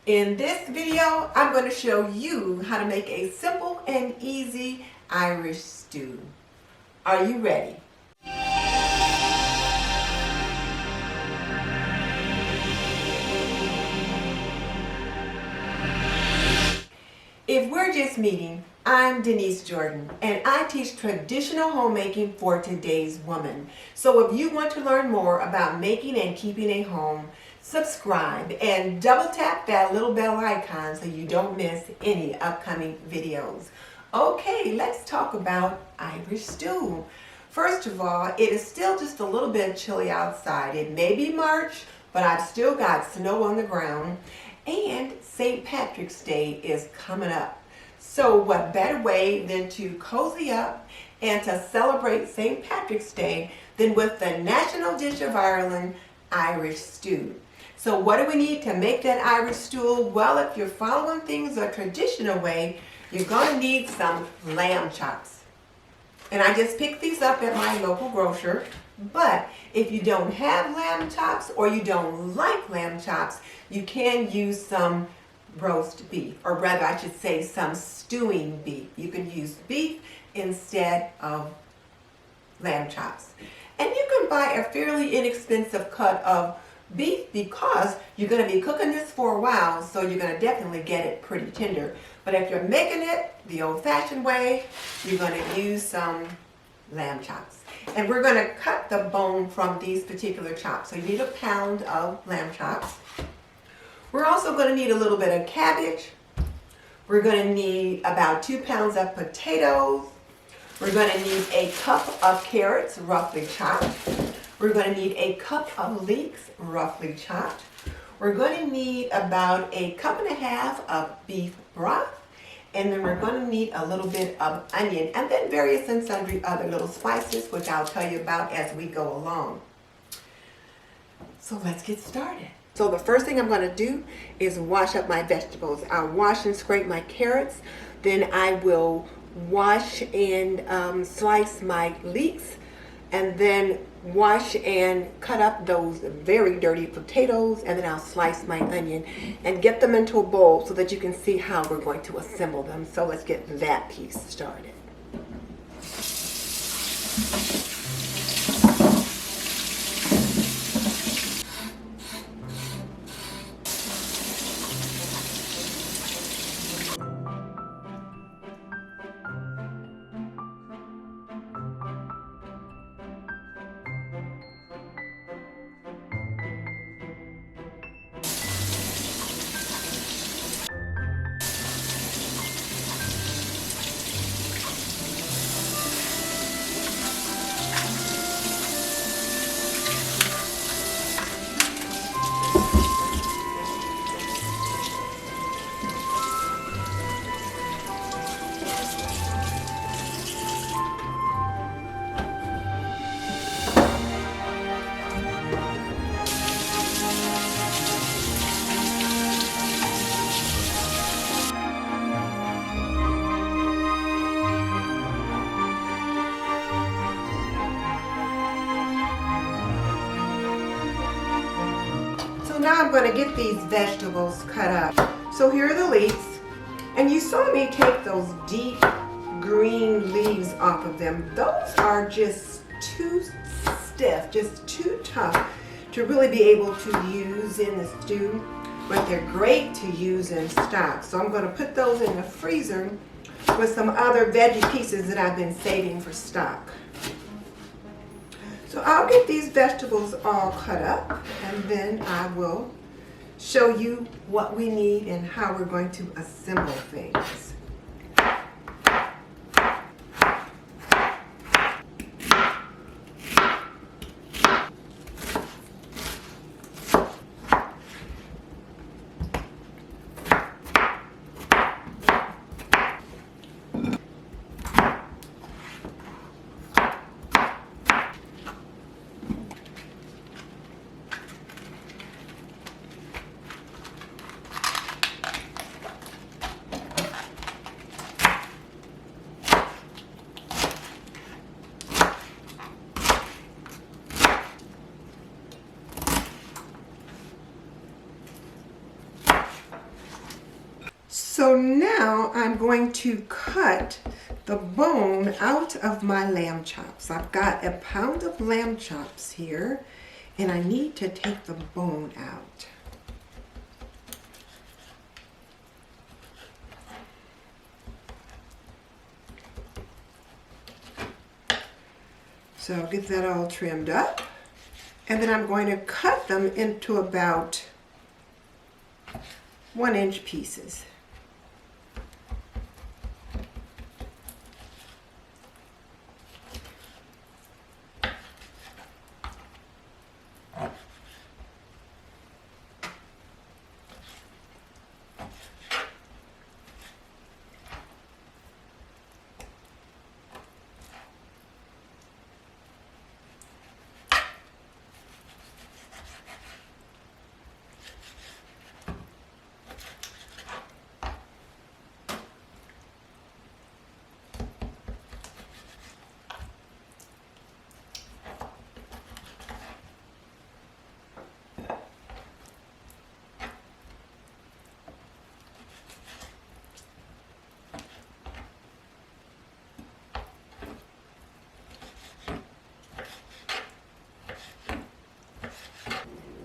In this video, I'm going to show you how to make a simple and easy Irish stew. Are you ready? If we're just meeting, I'm Denise Jordan, and I teach traditional homemaking for today's woman. So if you want to learn more about making and keeping a home, subscribe and double tap that little bell icon so you don't miss any upcoming videos. Okay, let's talk about Irish stew. First of all, it is still just a little bit chilly outside. It may be March, but I've still got snow on the ground. And St. Patrick's Day is coming up. So what better way than to cozy up and to celebrate St. Patrick's Day than with the national dish of Ireland, Irish stew. So what do we need to make that Irish stew? Well, if you're following things a traditional way, you're going to need some lamb chops. And I just picked these up at my local grocer. But if you don't have lamb chops or you don't like lamb chops, you can use some roast beef, or rather I should say some stewing beef. You can use beef instead of lamb chops. And you can buy a fairly inexpensive cut of beef because you're going to be cooking this for a while, so you're going to definitely get it pretty tender. But if you're making it the old-fashioned way, you're going to use some lamb chops. And we're going to cut the bone from these particular chops. So you need a pound of lamb chops. We're also going to need a little bit of cabbage. We're going to need about 2 pounds of potatoes. We're going to need a cup of carrots, roughly chopped. We're going to need a cup of leeks, roughly chopped. We're going to need about a cup and a half of beef broth. And then we're going to need a little bit of onion and then various and sundry other little spices, which I'll tell you about as we go along. So let's get started. So the first thing I'm going to do is wash up my vegetables. I'll wash and scrape my carrots. Then I will wash and slice my leeks. And then wash and cut up those very dirty potatoes, and then I'll slice my onion and get them into a bowl so that you can see how we're going to assemble them. So let's get that piece started. Now I'm going to get these vegetables cut up. So here are the leeks, and you saw me take those deep green leaves off of them. Those are just too stiff, just too tough to really be able to use in the stew, but they're great to use in stock. So I'm going to put those in the freezer with some other veggie pieces that I've been saving for stock. So I'll get these vegetables all cut up, and then I will show you what we need and how we're going to assemble things. So now I'm going to cut the bone out of my lamb chops. I've got a pound of lamb chops here, and I need to take the bone out. So I'll get that all trimmed up, and then I'm going to cut them into about 1-inch pieces.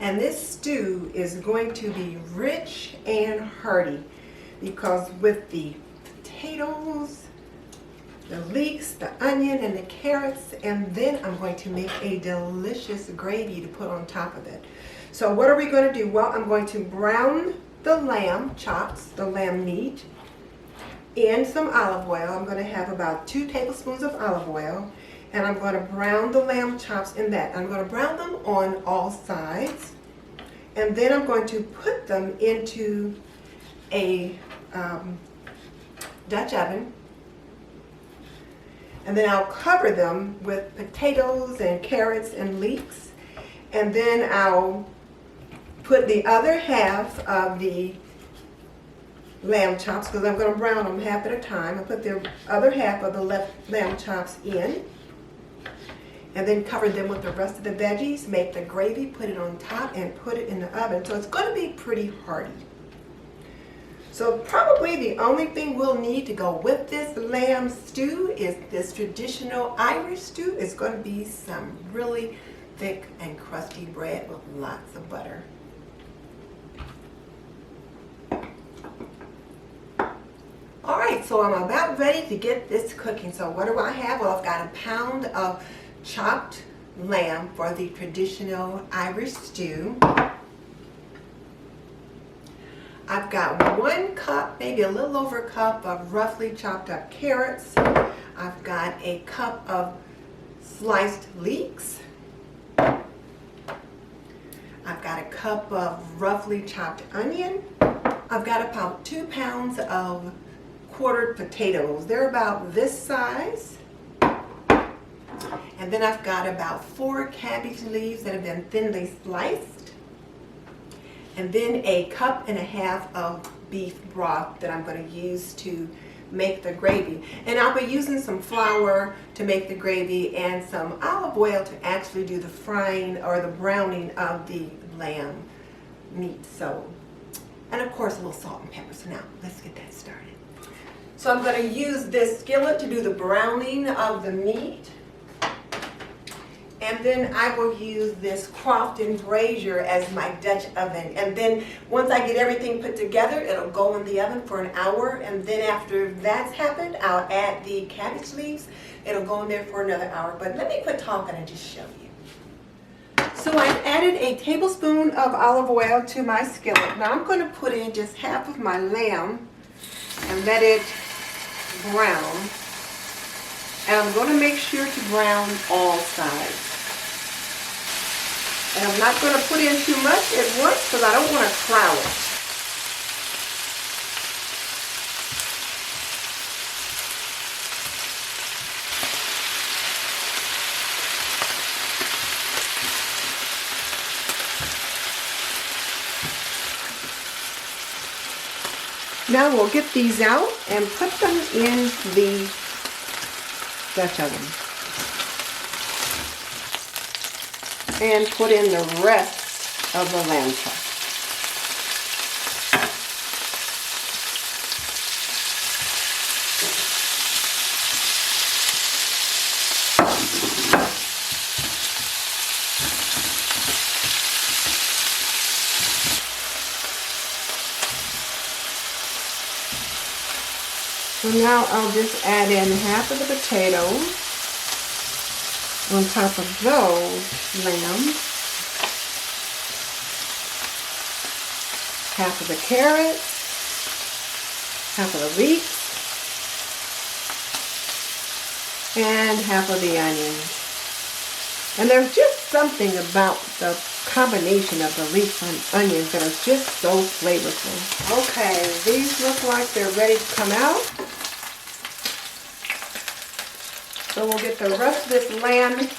And this stew is going to be rich and hearty because with the potatoes, the leeks, the onion, and the carrots, and then I'm going to make a delicious gravy to put on top of it. So what are we going to do? Well, I'm going to brown the lamb chops, the lamb meat, in some olive oil. I'm going to have about 2 tablespoons of olive oil, and I'm going to brown the lamb chops in that. I'm going to brown them on all sides, and then I'm going to put them into a Dutch oven, and then I'll cover them with potatoes and carrots and leeks, and then I'll put the other half of the lamb chops, because I'm going to brown them half at a time. I'll put the other half of the lamb chops in, and then cover them with the rest of the veggies, make the gravy, put it on top, and put it in the oven. So it's going to be pretty hearty. So probably the only thing we'll need to go with this lamb stew is this traditional Irish stew. It's going to be some really thick and crusty bread with lots of butter. All right, so I'm about ready to get this cooking. So what do I have? Well, I've got a pound of chopped lamb for the traditional Irish stew. I've got 1 cup, maybe a little over a cup of roughly chopped up carrots. I've got a cup of sliced leeks. I've got a cup of roughly chopped onion. I've got about 2 pounds of quartered potatoes. They're about this size. And then I've got about 4 cabbage leaves that have been thinly sliced. And then a cup and a half of beef broth that I'm going to use to make the gravy. And I'll be using some flour to make the gravy and some olive oil to actually do the frying or the browning of the lamb meat. So, and of course a little salt and pepper. So now let's get that started. So I'm going to use this skillet to do the browning of the meat. And then I will use this Crofton brazier as my Dutch oven. And then once I get everything put together, it'll go in the oven for an hour. And then after that's happened, I'll add the cabbage leaves. It'll go in there for another hour. But let me quit talking and just show you. So I've added a tablespoon of olive oil to my skillet. Now I'm going to put in just half of my lamb and let it brown. And I'm going to make sure to brown all sides. And I'm not going to put in too much at once because I don't want to crowd it. Now we'll get these out and put them in the Dutch oven. And put in the rest of the lamb chop. So now I'll just add in half of the potatoes on top of those lambs, half of the carrots, half of the leeks, and half of the onions. And there's just something about the combination of the leeks and onions that are just so flavorful. Okay, these look like they're ready to come out. So we'll get the rest of this lamb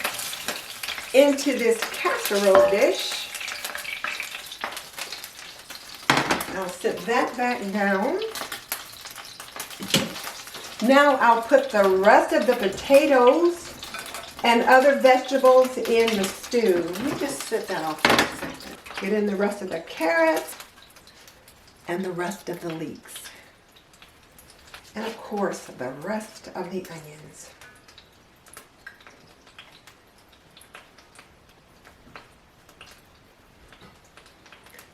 into this casserole dish. I'll set that back down. Now I'll put the rest of the potatoes and other vegetables in the stew. Let me just set that off for a second. Get in the rest of the carrots and the rest of the leeks. And of course, the rest of the onions.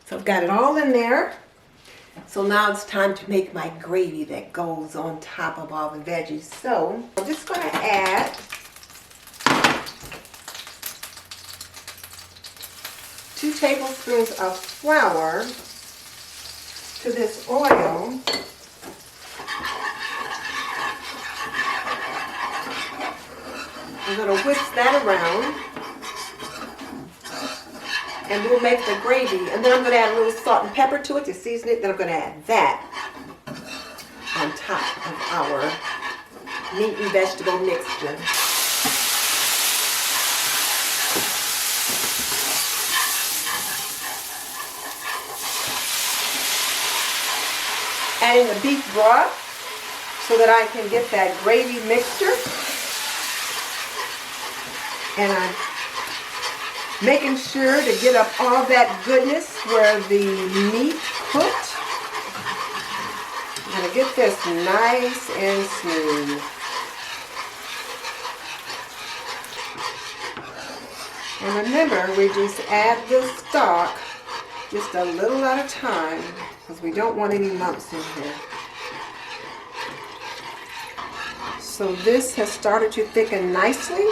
So I've got it all in there. So now it's time to make my gravy that goes on top of all the veggies. So I'm just going to add 2 tablespoons of flour to this oil. I'm going to whisk that around, and we'll make the gravy. And then I'm going to add a little salt and pepper to it to season it. Then I'm going to add that on top of our meat and vegetable mixture. Adding the beef broth so that I can get that gravy mixture. And I'm making sure to get up all that goodness where the meat cooked. I'm going to get this nice and smooth. And remember, we just add the stock just a little at a time, because we don't want any lumps in here. So this has started to thicken nicely.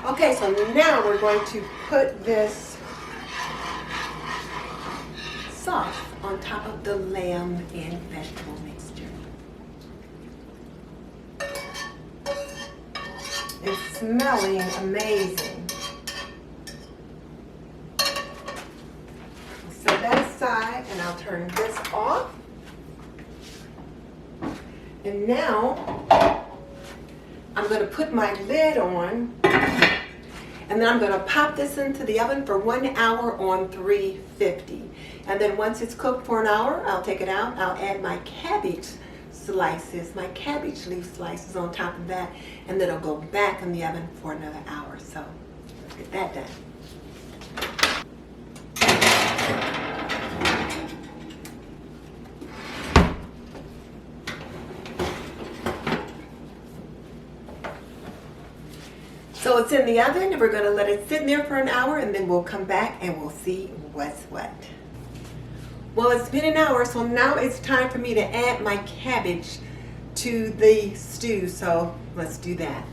Okay, so now we're going to put this sauce on top of the lamb and vegetable mixture. It's smelling amazing. Set that aside, and I'll turn this off. And now I'm going to put my lid on, and then I'm going to pop this into the oven for 1 hour on 350. And then once it's cooked for an hour, I'll take it out. I'll add my cabbage slices, my cabbage leaf slices on top of that, and then I'll go back in the oven for another hour. So get that done. So it's in the oven, and we're going to let it sit in there for an hour, and then we'll come back and we'll see what's what. Well, it's been an hour, so now it's time for me to add my cabbage to the stew. So let's do that.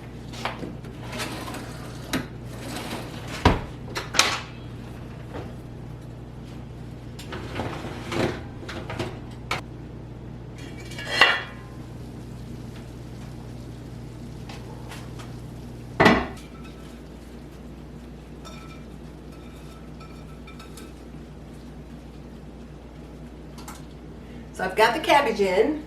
So I've got the cabbage in.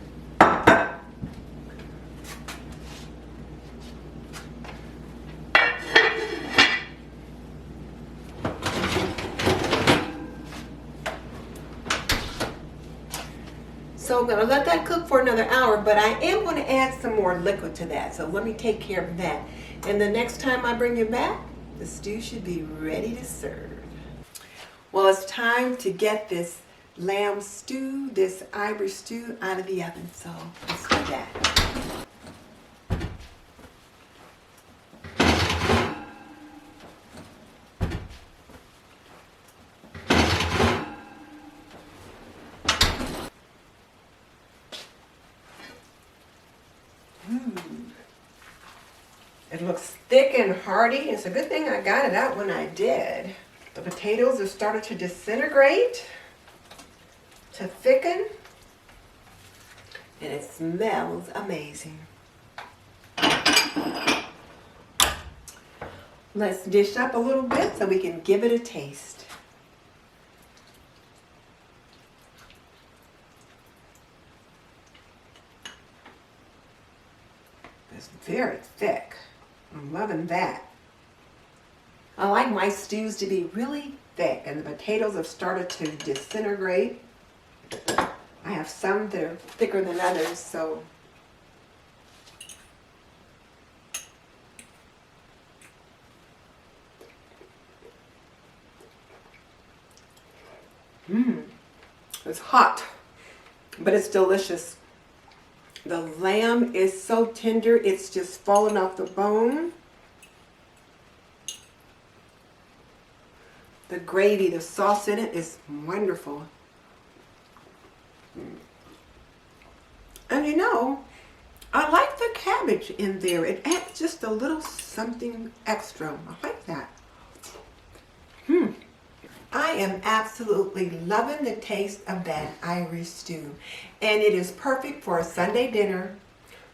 So I'm going to let that cook for another hour, but I am going to add some more liquid to that. So let me take care of that. And the next time I bring you back, the stew should be ready to serve. Well, it's time to get this lamb stew, this Irish stew, out of the oven. So let's do that. It looks thick and hearty. It's a good thing I got it out when I did. The potatoes have started to disintegrate, to thicken, and it smells amazing. Let's dish up a little bit so we can give it a taste. It's very thick. I'm loving that. I like my stews to be really thick, and the potatoes have started to disintegrate. I have some that are thicker than others, so it's hot, but it's delicious. The lamb is so tender, it's just falling off the bone. The gravy, the sauce in it is wonderful. And you know, I like the cabbage in there. It adds just a little something extra. I like that. I am absolutely loving the taste of that Irish stew. And it is perfect for a Sunday dinner,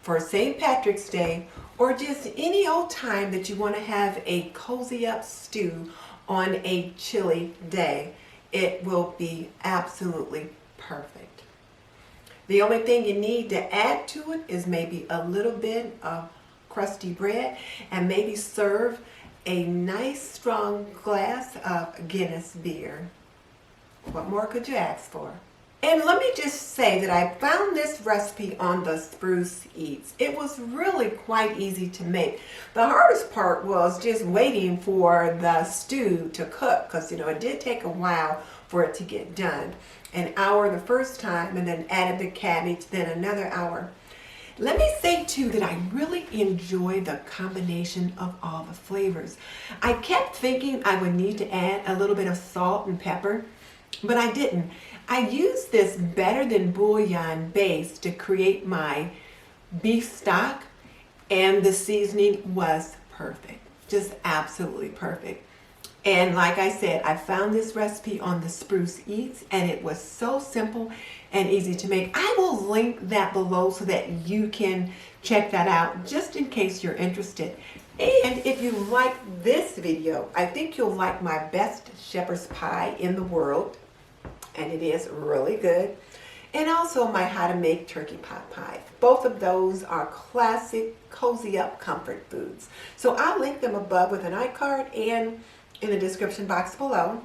for St. Patrick's Day, or just any old time that you want to have a cozy up stew on a chilly day. It will be absolutely perfect. The only thing you need to add to it is maybe a little bit of crusty bread, and maybe serve a nice strong glass of Guinness beer. What more could you ask for? And let me just say that I found this recipe on the Spruce Eats. It was really quite easy to make. The hardest part was just waiting for the stew to cook, because you know it did take a while for it to get done. An hour the first time, and then added the cabbage, then another hour. Let me say too that I really enjoy the combination of all the flavors. I kept thinking I would need to add a little bit of salt and pepper, but I didn't. I used this better than bouillon base to create my beef stock, and the seasoning was perfect. Just absolutely perfect. And like I said, I found this recipe on the Spruce Eats, and it was so simple and easy to make. I will link that below so that you can check that out just in case you're interested. And if you like this video, I think you'll like my best shepherd's pie in the world, and it is really good. And also my how to make turkey pot pie. Both of those are classic cozy up comfort foods. So I'll link them above with an iCard and in the description box below.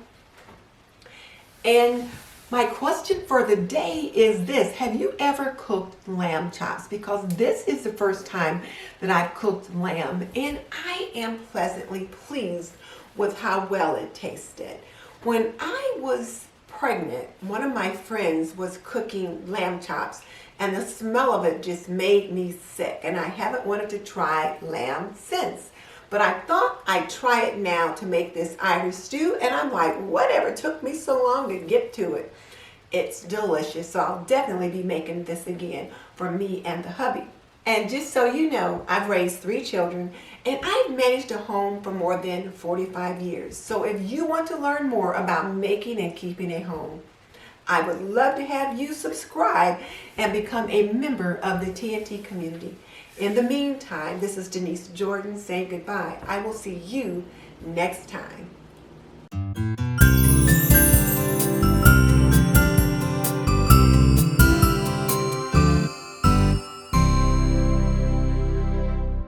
And my question for the day is this: have you ever cooked lamb chops? Because this is the first time that I've cooked lamb, and I am pleasantly pleased with how well it tasted. When I was pregnant, one of my friends was cooking lamb chops, and the smell of it just made me sick, and I haven't wanted to try lamb since. But I thought I'd try it now to make this Irish stew, and I'm like, whatever took me so long to get to it. It's delicious, so I'll definitely be making this again for me and the hubby. And just so you know, I've raised 3 children, and I've managed a home for more than 45 years. So if you want to learn more about making and keeping a home, I would love to have you subscribe and become a member of the TNT community. In the meantime, this is Denise Jordan saying goodbye. I will see you next time.